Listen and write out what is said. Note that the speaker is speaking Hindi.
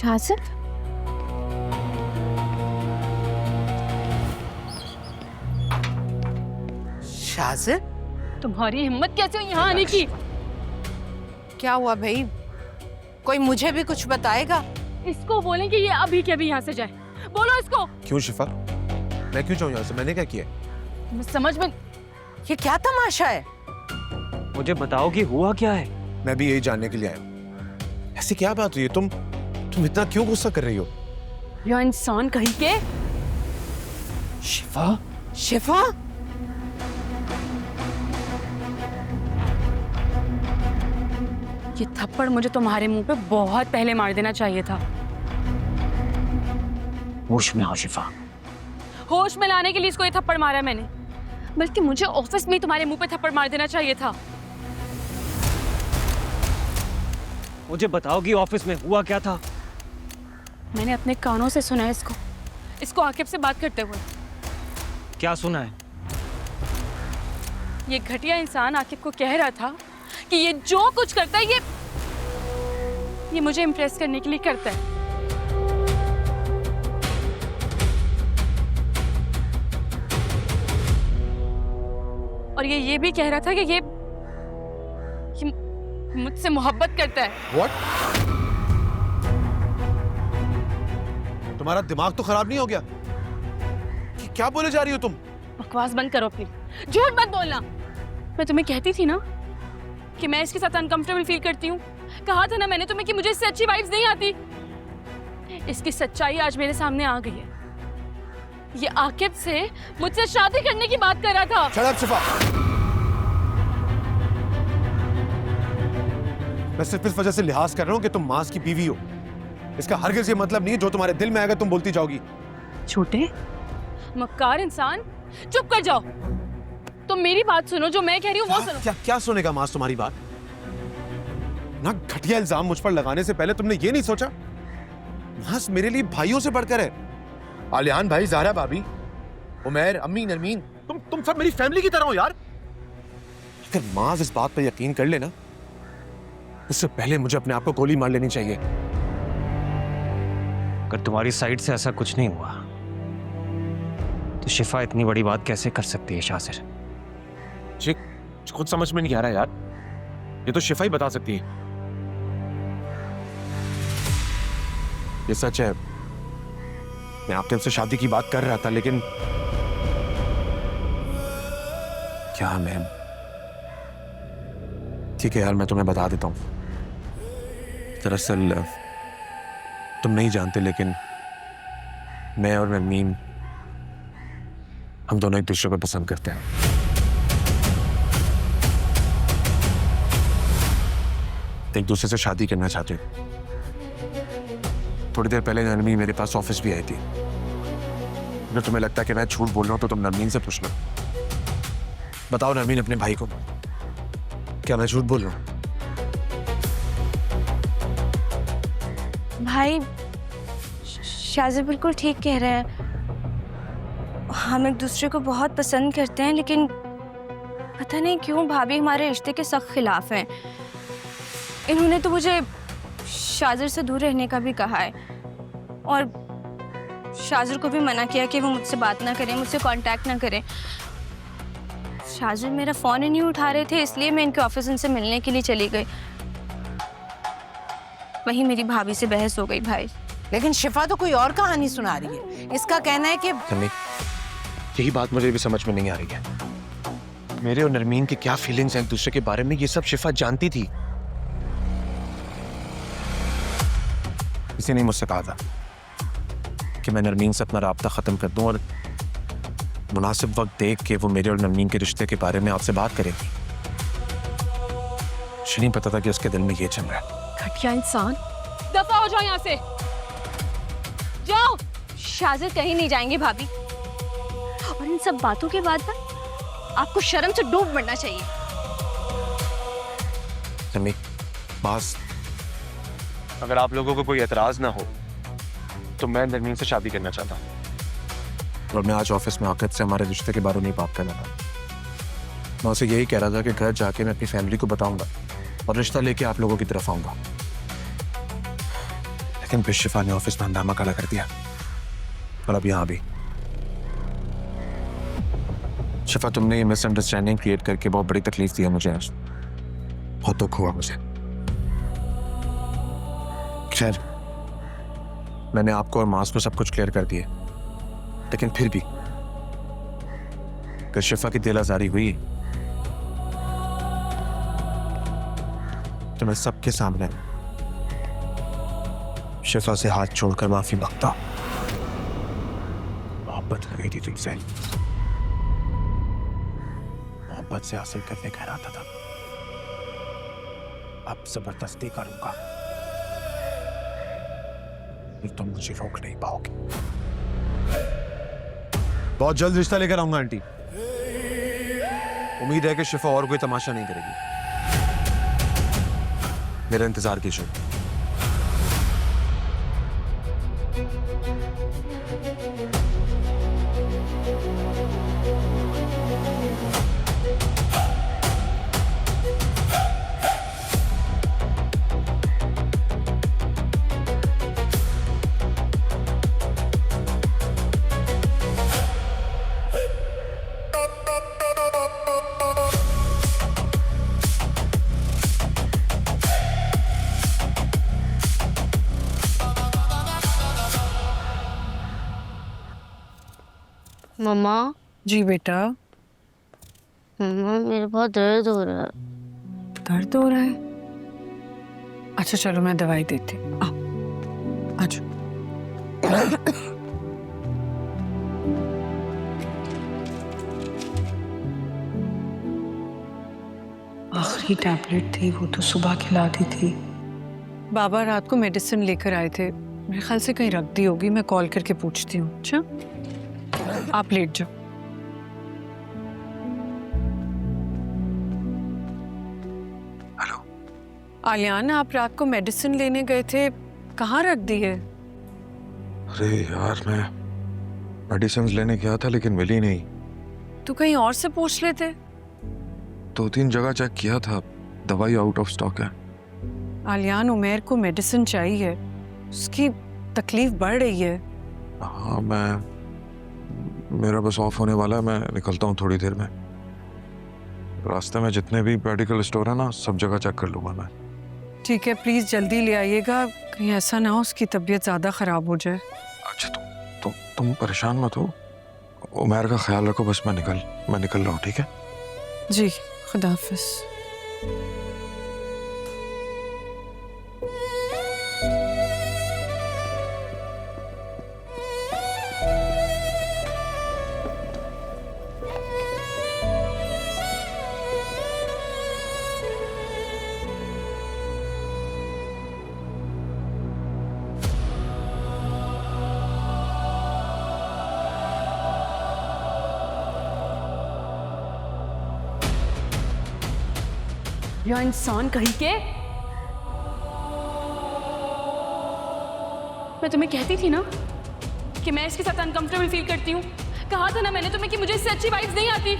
शाजिद, शाजिद, तुम्हारी हिम्मत कैसे हुई यहाँ आने की? क्या हुआ भाई? कोई मुझे भी कुछ बताएगा? इसको बोलें कि ये अभी के अभी यहाँ से जाए। बोलो इसको। क्यों शिफा? मैं क्यों जाऊँ यहाँ से? मैंने क्या किया? मैं समझ में। ये क्या तमाशा है? मुझे बताओ कि हुआ क्या है। मैं भी यही जानने के लिए आया हूँ। ऐसी क्या बात हुई है? तुम इतना क्यों गुस्सा कर रही हो? या इंसान कहीं के। शिफा, शिफा? ये थप्पड़ मुझे तुम्हारे मुंह पे बहुत पहले मार देना चाहिए था। होश में आओ शिफा। होश में लाने के लिए इसको ये थप्पड़ मारा है मैंने, बल्कि मुझे ऑफिस में ही तुम्हारे मुंह पे थप्पड़ मार देना चाहिए था। मुझे बताओ कि ऑफिस में हुआ क्या था। मैंने अपने कानों से सुना है इसको आकिब से बात करते हुए। क्या सुना है? ये घटिया इंसान आकिब को कह रहा था कि ये जो कुछ करता है ये मुझे इम्प्रेस करने के लिए करता है। और ये भी कह रहा था कि ये मुझसे मोहब्बत करता है। What? तुम्हारा दिमाग तो खराब नहीं हो गया? क्या बोले जा रही हो तुम? बकवास बंद करो अपनी, झूठ मत बोलना। मैं तुम्हें कहती थी ना कि मैं इसके साथ अनकंफर्टेबल फील करती हूँ। कहा था ना मैंने तुम्हें कि मुझे इससे अच्छी वाइब्स नहीं आती। इसकी सच्चाई आज मेरे सामने आ गई है। ये आकिब से मुझसे शादी करने की बात कर रहा था। Shut up, शिफा। मैं सिर्फ इस वजह से लिहाज कर रहा हूँ कि तुम मास की बीवी हो। इसका हरगिज़ ये मतलब नहीं है जो तुम्हारे दिल में आएगा तुम बोलती जाओगी। छोटे मक्कार इंसान, चुप कर जाओ। तुम मेरी बात सुनो, जो मैं कह रही हूँ वो सुनो। क्या सुनेगा मास तुम्हारी बात? ना घटिया इल्जाम मुझ पर लगाने से पहले तुमने ये नहीं सोचा मास मेरे लिए भाइयों से बढ़कर है। आलियान भाई, ज़हरा भाभी, उमैर, अम्मी, नरमीन, तुम सब मेरी फैमिली की तरह हो यार। अगर मास इस बात पर यकीन कर लेना, उससे पहले मुझे अपने आप को गोली मार लेनी चाहिए। अगर तुम्हारी साइड से ऐसा कुछ नहीं हुआ तो शिफा इतनी बड़ी बात कैसे कर सकती है शाजिर? जी, खुद समझ में नहीं आ रहा यार। ये तो शिफा ही बता सकती है। ये सच है, मैं आपके से शादी की बात कर रहा था, लेकिन क्या मैं ठीक है यार, मैं तुम्हें बता देता हूँ। दरअसल तुम नहीं जानते, लेकिन मैं और नरमीन, हम दोनों एक दूसरे को पसंद करते हैं। एक दूसरे से शादी करना चाहते हैं। थोड़ी देर पहले नरमीन मेरे पास ऑफिस भी आई थी। अगर तुम्हें लगता है कि मैं झूठ बोल रहा हूं तो तुम नरमीन से पूछ लो। बताओ नरमीन अपने भाई को, क्या मैं झूठ बोल रहा हूं? भाई शाजिद बिल्कुल ठीक कह रहे हैं। हम एक दूसरे को बहुत पसंद करते हैं, लेकिन पता नहीं क्यों भाभी हमारे रिश्ते के सख्त खिलाफ हैं। इन्होंने तो मुझे शाजिद से दूर रहने का भी कहा है, और शाजिद को भी मना किया कि वो मुझसे बात ना करें, मुझसे कांटेक्ट ना करें। शाजिद मेरा फ़ोन ही नहीं उठा रहे थे, इसलिए मैं इनके ऑफिस इनसे मिलने के लिए चली गई। वहीं मेरी भाभी से बहस हो गई भाई। लेकिन शिफा तो कोई और कहानी सुना रही है। इसका कहना है कि नहीं, यही बात मुझे भी समझ में नहीं आ रही है। मेरे और नरमीन की क्या फीलिंग्स हैं एक दूसरे के बारे में, ये सब शिफा जानती थी। किसी ने मुझसे कहा था कि मैं नरमीन से अपना राब्ता खत्म कर दूं और मुनासिब वक्त देख के वो मेरे और नरमीन के रिश्ते के बारे में आपसे बात करेगी। मुझे नहीं पता था कि उसके दिल में ये चल रहा है। घटिया इंसान, दफा हो जाओ यहाँ से, जाओ। शाजिद कहीं नहीं जाएंगे भाभी, और इन सब बातों के बाद ना आपको शर्म से डूब मरना चाहिए। नरमीन, बस अगर आप लोगों को कोई एतराज ना हो तो मैं नरमीन से शादी करना चाहता हूँ, और मैं आज ऑफिस में आकर से हमारे रिश्ते के बारे में बात करना था। मैं उसे यही कह रहा था कि घर जाके मैं अपनी फैमिली को बताऊंगा और रिश्ता लेके आप लोगों की तरफ आऊंगा। लेकिन फिर शिफा ने ऑफिस में हंगामा खड़ा कर दिया और अब यहाँ भी। शिफा, तुमने ये मिसअंडरस्टैंडिंग क्रिएट करके बहुत बड़ी तकलीफ दी है मुझे आज, बहुत दुख हुआ मुझे। खैर, मैंने आपको और मास को सब कुछ क्लियर कर दिया, लेकिन फिर भी अगर शिफा की दिल आजारी हुई तो मैं सबके सामने शिफा से हाथ छोड़कर माफी मांगता। मोहब्बत लगी थी तुमसे, मोहब्बत से हासिल करने का इरादा था, अब जबरदस्ती करूंगा, फिर तुम मुझे रोक नहीं पाओगे। बहुत जल्द रिश्ता लेकर आऊंगा आंटी। उम्मीद है कि शिफा और कोई तमाशा नहीं करेगी। मेरा इंतजार कीजिए। मम्मा। जी बेटा। मम्मा, मेरे बहुत दर्द हो रहा है। दर्द हो रहा है? अच्छा चलो मैं दवाई देती हूँ। अच्छा। आखिरी टैबलेट थी, वो तो सुबह खिला दी थी। बाबा रात को मेडिसिन लेकर आए थे, मेरे ख्याल से कहीं रख दी होगी, मैं कॉल करके पूछती हूँ। अच्छा आप लेट जाओ। हेलो आलियान, आप रात को मेडिसिन लेने गए थे, कहाँ रख दी है? अरे यार, मैं मेडिसिन लेने गया था लेकिन मिली नहीं। तू कहीं और से पूछ लेते। 2-3 जगह चेक किया था, दवाई आउट ऑफ स्टॉक है। आलियान, उमेर को मेडिसिन चाहिए, उसकी तकलीफ बढ़ रही है। हाँ, मेरा बस ऑफ होने वाला है, मैं निकलता हूँ थोड़ी देर में। रास्ते में जितने भी मेडिकल स्टोर है ना, सब जगह चेक कर लूँगा मैं। ठीक है, प्लीज जल्दी ले आइएगा, कहीं ऐसा ना हो उसकी तबीयत ज्यादा खराब हो जाए। अच्छा, तुम परेशान मत हो, उमेर का ख्याल रखो, बस मैं निकल रहा हूँ, ठीक है? जी, खुदा हाफिज। या इंसान कहीं के। मैं तुम्हें कहती थी ना कि मैं इसके साथ अनकंफर्टेबल फील करती हूँ। कहा था ना मैंने तुम्हें कि मुझे इससे अच्छी वाइब्स नहीं आती।